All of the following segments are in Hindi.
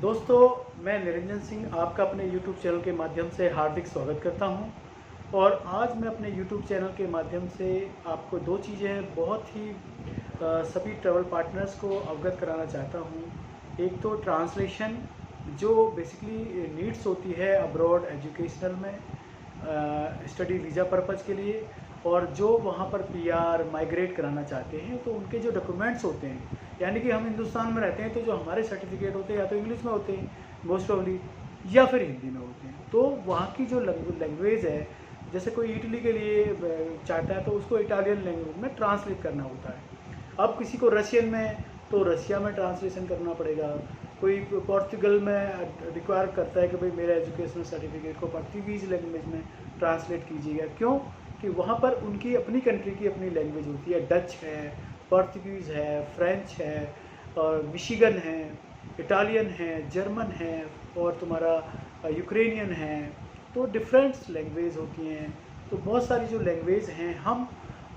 दोस्तों, मैं निरंजन सिंह आपका अपने YouTube चैनल के माध्यम से हार्दिक स्वागत करता हूं। और आज मैं अपने YouTube चैनल के माध्यम से आपको दो चीज़ें बहुत ही सभी ट्रैवल पार्टनर्स को अवगत कराना चाहता हूं। एक तो ट्रांसलेशन, जो बेसिकली नीड्स होती है अब्रॉड एजुकेशनल में स्टडी वीज़ा पर्पज़ के लिए, और जो वहाँ पर पीआर माइग्रेट कराना चाहते हैं तो उनके जो डॉक्यूमेंट्स होते हैं, यानी कि हम हिंदुस्तान में रहते हैं तो जो हमारे सर्टिफिकेट होते हैं या तो इंग्लिश में होते हैं मोस्ट ऑफली, या फिर हिंदी में होते हैं। तो वहाँ की जो लैंग्वेज है, जैसे कोई इटली के लिए चाहता है तो उसको इटालियन लैंग्वेज में ट्रांसलेट करना होता है। अब किसी को रशियन में, तो रशिया में ट्रांसलेशन करना पड़ेगा। कोई पोर्तुगल में रिक्वायर करता है कि भाई मेरा एजुकेशनल सर्टिफिकेट को पोर्तुगीज़ लैंग्वेज में ट्रांसलेट कीजिएगा। क्यों कि वहाँ पर उनकी अपनी कंट्री की अपनी लैंग्वेज होती है। डच है, पोर्तुगीज़ है, फ्रेंच है, और मिशिगन है, इटालियन है, जर्मन है, और तुम्हारा यूक्रेनियन है। तो डिफरेंट लैंग्वेज होती हैं। तो बहुत सारी जो लैंग्वेज हैं, हम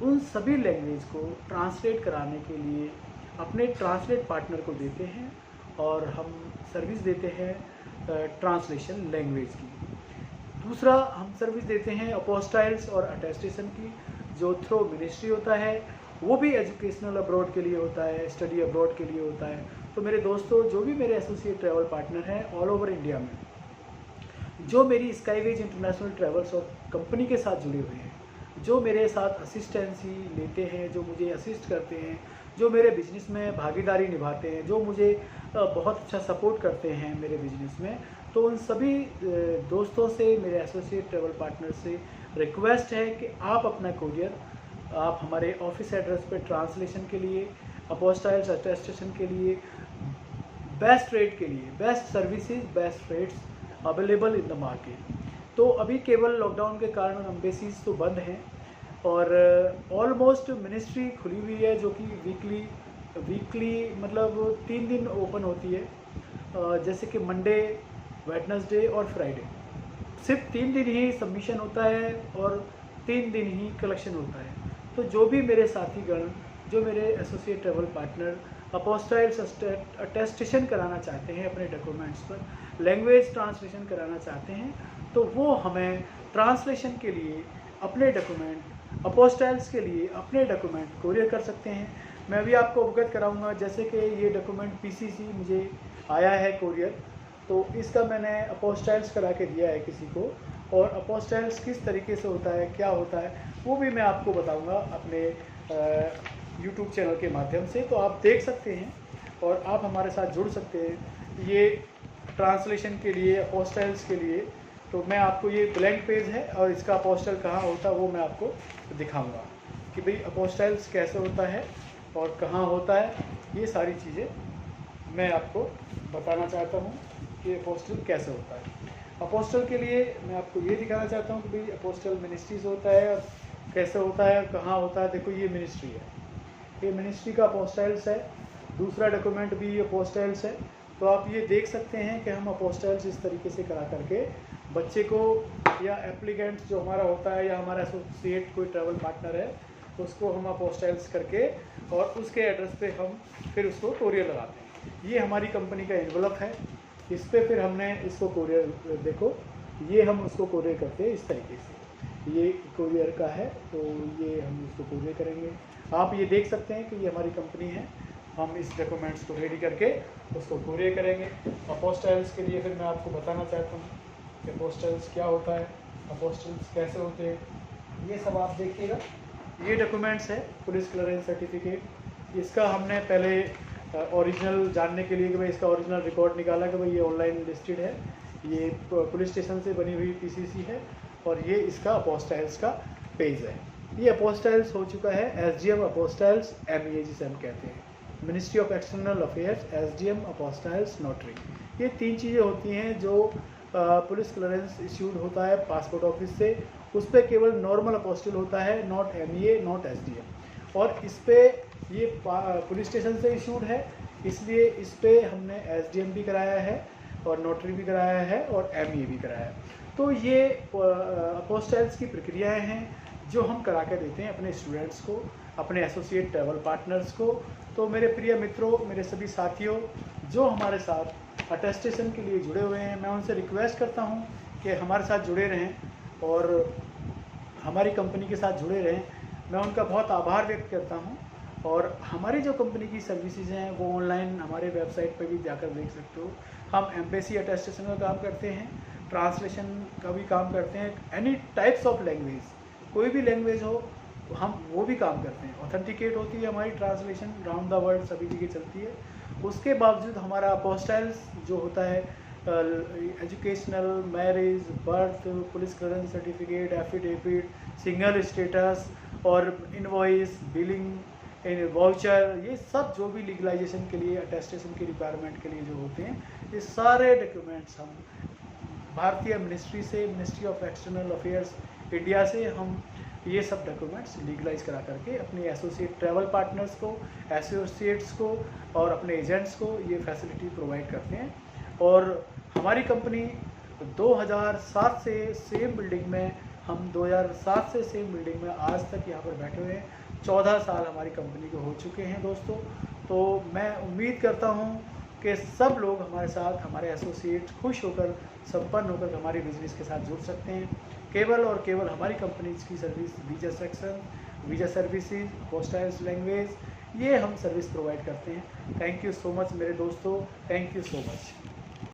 उन सभी लैंग्वेज को ट्रांसलेट कराने के लिए अपने ट्रांसलेट पार्टनर को देते हैं, और हम सर्विस देते हैं ट्रांसलेशन लैंग्वेज की। दूसरा, हम सर्विस देते हैं अपोस्टाइल्स और अटेस्टेशन की, जो थ्रू मिनिस्ट्री होता है। वो भी एजुकेशनल अब्रॉड के लिए होता है, स्टडी अब्रॉड के लिए होता है। तो मेरे दोस्तों, जो भी मेरे एसोसिएट ट्रैवल पार्टनर हैं ऑल ओवर इंडिया में, जो मेरी स्काईवेज इंटरनेशनल ट्रैवल्स और कंपनी के साथ जुड़े हुए हैं, जो मेरे साथ असिस्टेंसी लेते हैं, जो मुझे असिस्ट करते हैं, जो मेरे बिज़नेस में भागीदारी निभाते हैं, जो मुझे बहुत अच्छा सपोर्ट करते हैं मेरे बिज़नेस में, तो उन सभी दोस्तों से, मेरे एसोसिएट ट्रैवल पार्टनर से रिक्वेस्ट है कि आप अपना कोरियर आप हमारे ऑफिस एड्रेस पे ट्रांसलेशन के लिए, अपोस्टाइल्स अटेस्टेशन के लिए, बेस्ट रेट के लिए, best services, best rates available in the market. तो अभी केवल लॉकडाउन के कारण एम्बेसीज तो बंद हैं, और ऑलमोस्ट मिनिस्ट्री खुली हुई है, जो कि वीकली मतलब 3 दिन ओपन होती है। जैसे कि मंडे, वेडनेसडे और फ्राइडे, सिर्फ 3 दिन ही सबमिशन होता है और 3 दिन ही कलेक्शन होता है। तो जो भी मेरे साथीगण, जो मेरे एसोसिएट ट्रैवल पार्टनर अपोस्टाइल्स अटेस्टेशन कराना चाहते हैं अपने डॉक्यूमेंट्स पर, लैंग्वेज ट्रांसलेशन कराना चाहते हैं, तो वो हमें ट्रांसलेशन के लिए अपने डॉक्यूमेंट, अपोस्टाइल्स के लिए अपने डॉक्यूमेंट कोरियर कर सकते हैं। मैं अभी आपको अवगत कराऊंगा, जैसे कि ये डॉक्यूमेंट पीसीसी मुझे आया है कोरियर, तो इसका मैंने अपोस्टाइल्स करा के दिया है किसी को, और अपोस्टाइल्स किस तरीके से होता है, क्या होता है, वो भी मैं आपको बताऊंगा अपने YouTube चैनल के माध्यम से। तो आप देख सकते हैं और आप हमारे साथ जुड़ सकते हैं। ये ट्रांसलेशन के लिए, अपोस्टाइल्स के लिए, तो मैं आपको, ये ब्लैंक पेज है और इसका अपोस्टाइल कहाँ होता है वो मैं आपको दिखाऊंगा कि भाई अपोस्टाइल्स कैसे होता है और कहाँ होता है। ये सारी चीज़ें मैं आपको बताना चाहता हूँ कि अपोस्टल कैसे होता है। अपोस्टल के लिए मैं आपको ये दिखाना चाहता हूँ कि भाई अपोस्टल मिनिस्ट्रीज होता है और कैसे होता है, कहाँ होता है। देखो, ये मिनिस्ट्री है, ये मिनिस्ट्री का अपोस्टाइल्स है। दूसरा डॉक्यूमेंट भी अपोस्टाइल्स है। तो आप ये देख सकते हैं कि हम अपोस्टाइल्स इस तरीके से करा करके बच्चे को, या एप्लीकेंट जो हमारा होता है, या हमारा एसोसिएट कोई ट्रैवल पार्टनर है, तो उसको हम अपोस्टाइल्स करके और उसके एड्रेस पे हम फिर उसको कोरियर लगाते हैं। ये हमारी कंपनी का एनवलप है, इस पर फिर हमने इसको कोरियर, देखो ये हम उसको कोरियर करते हैं इस तरीके से। ये कोरियर का है, तो ये हम इसको कोरियर करेंगे। आप ये देख सकते हैं कि ये हमारी कंपनी है। हम इस डॉक्यूमेंट्स को रेडी करके उसको कोरियर करेंगे। अपोस्टाइल्स के लिए फिर मैं आपको बताना चाहता हूँ कि अपोस्टाइल्स क्या होता है, अपोस्टाइल्स कैसे होते हैं, ये सब आप देखिएगा। ये डॉक्यूमेंट्स है पुलिस क्लियरेंस सर्टिफिकेट। इसका हमने पहले ओरिजिनल जानने के लिए कि भाई इसका ओरिजिनल रिकॉर्ड निकाला कि भाई ये ऑनलाइन लिस्टेड है, ये पुलिस स्टेशन से बनी हुई पीसीसी है, और ये इसका अपोस्टाइल्स का पेज है। ये अपोस्टाइल्स हो चुका है एसडीएम अपोस्टाइल्स एमईए जिसे हम कहते हैं, ministry of external affairs, SDM apostilles notary. ये 3 चीज़ें होती हैं जो पुलिस क्लियरेंस इश्यूड होता है पासपोर्ट ऑफिस से, उस पर केवल नॉर्मल अपोस्टिल होता है, नॉट एमईए, नॉट एसडीएम। और इस पर ये पुलिस स्टेशन से इशूड है, इसलिए इस पर हमने एसडीएम भी कराया है और नोटरी भी कराया है और एमईए भी कराया है। तो ये अपोस्टाइल्स की प्रक्रियाएं हैं जो हम करा के देते हैं अपने स्टूडेंट्स को, अपने एसोसिएट ट्रैवल पार्टनर्स को। तो मेरे प्रिय मित्रों, मेरे सभी साथियों, जो हमारे साथ अटेस्टेशन के लिए जुड़े हुए हैं। मैं उनसे रिक्वेस्ट करता हूं कि हमारे साथ जुड़े रहें और हमारी कंपनी के साथ जुड़े रहें। मैं उनका बहुत आभार व्यक्त करता हूं। और हमारी जो कंपनी की सर्विसेज हैं वो ऑनलाइन हमारे वेबसाइट पर भी जाकर देख सकते हो। हम एम्बेसी अटेस्टेशन का काम करते हैं, ट्रांसलेशन का भी काम करते हैं, एनी टाइप्स ऑफ लैंग्वेज, कोई भी लैंग्वेज हो हम वो भी काम करते हैं। ऑथेंटिकेट होती है हमारी ट्रांसलेशन, राउंड द वर्ल्ड सभी जगह चलती है। उसके बावजूद हमारा अपोस्टाइल्स जो होता है, educational, marriage, birth, police clearance certificate, affidavit, single status और इनवॉइस, बिलिंग, वाउचर, ये सब जो भी लीगलाइजेशन के लिए, अटेस्टेशन की रिक्वायरमेंट के लिए जो होते हैं, ये सारे डॉक्यूमेंट्स हम भारतीय मिनिस्ट्री से, ministry of external affairs India से हम ये सब डॉक्यूमेंट्स लीगलाइज करा करके अपने एसोसिएट ट्रैवल पार्टनर्स को, एसोसिएट्स को और अपने एजेंट्स को ये फैसिलिटी प्रोवाइड करते हैं। और हमारी कंपनी 2007 से सेम बिल्डिंग में, हम 2007 से सेम बिल्डिंग में आज तक यहाँ पर बैठे हुए हैं। 14 साल हमारी कंपनी को हो चुके हैं दोस्तों। तो मैं उम्मीद करता हूँ कि सब लोग हमारे साथ, हमारे एसोसिएट खुश होकर, संपन्न होकर हमारे बिजनेस के साथ जुड़ सकते हैं। केवल और केवल हमारी कंपनीज की service, visa section, visa services, apostilles language, ये हम सर्विस प्रोवाइड करते हैं। थैंक यू सो मच मेरे दोस्तों, थैंक यू सो मच।